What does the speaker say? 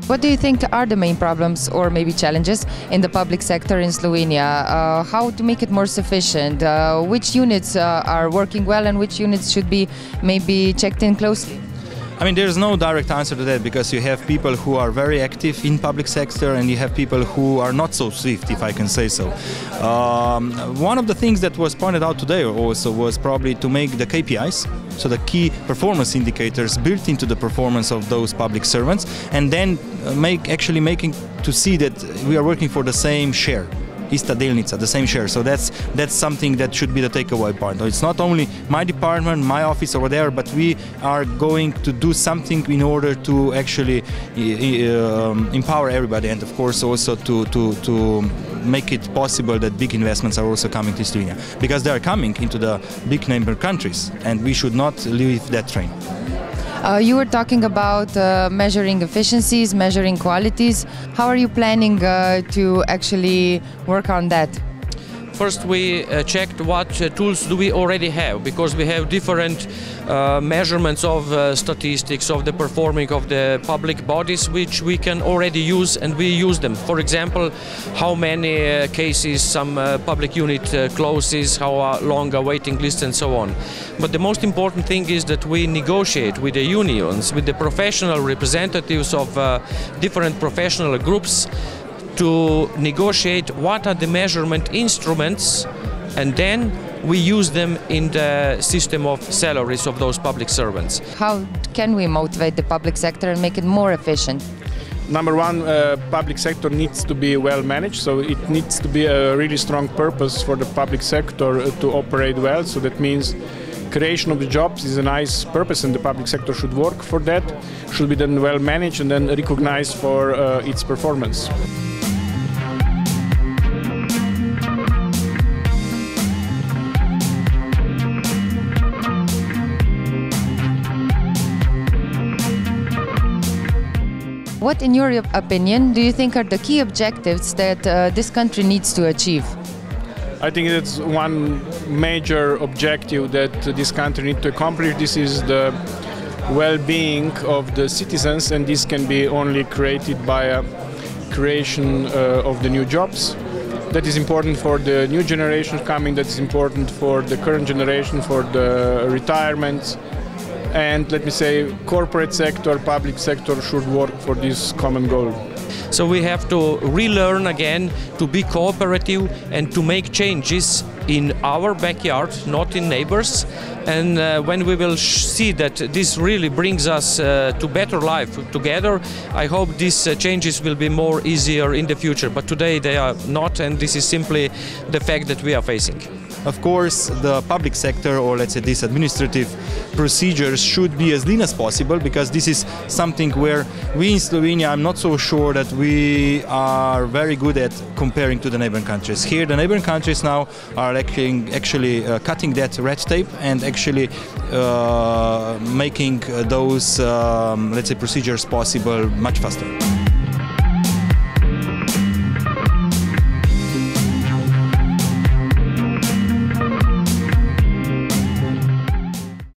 What do you think are the main problems or maybe challenges in the public sector in Slovenia? How to make it more sufficient? Which units are working well and which units should be maybe checked in closely? I mean, there's no direct answer to that, because you have people who are very active in public sector and you have people who are not so swift, if I can say so. One of the things that was pointed out today also was probably to make the KPIs, so the key performance indicators, built into the performance of those public servants, and then making to see that we are working for the same share. Ista delnica, the same share. So that's something that should be the takeaway point. It's not only my department, my office over there, but we are going to do something in order to actually empower everybody, and of course also to make it possible that big investments are also coming to Slovenia, because they are coming into the big neighbor countries, and we should not leave that train. You were talking about measuring efficiencies, measuring qualities. How are you planning to actually work on that? First, we checked what tools do we already have, because we have different measurements of statistics of the performing of the public bodies, which we can already use, and we use them. For example, how many cases some public unit closes, how long a waiting list, and so on. But the most important thing is that we negotiate with the unions, with the professional representatives of different professional groups, to negotiate what are the measurement instruments, and then we use them in the system of salaries of those public servants. How can we motivate the public sector and make it more efficient? Number one, public sector needs to be well managed, so it needs to be a really strong purpose for the public sector to operate well. So that means creation of the jobs is a nice purpose, and the public sector should work for that, should be then well managed and then recognized for its performance. What, in your opinion, do you think are the key objectives that this country needs to achieve? I think that's one major objective that this country needs to accomplish. This is the well-being of the citizens, and this can be only created by a creation of the new jobs. That is important for the new generation coming, that is important for the current generation, for the retirements. And let me say, corporate sector, public sector should work for this common goal. So we have to relearn again to be cooperative and to make changes in our backyard, not in neighbors. And when we will see that this really brings us to better life together, I hope these changes will be more easier in the future. But today they are not, and this is simply the fact that we are facing. Of course, the public sector, or let's say these administrative procedures, should be as lean as possible, because this is something where we in Slovenia, I'm not so sure that we are very good at comparing to the neighboring countries. Here, the neighboring countries now are actually cutting that red tape and actually making those, let's say, procedures possible much faster.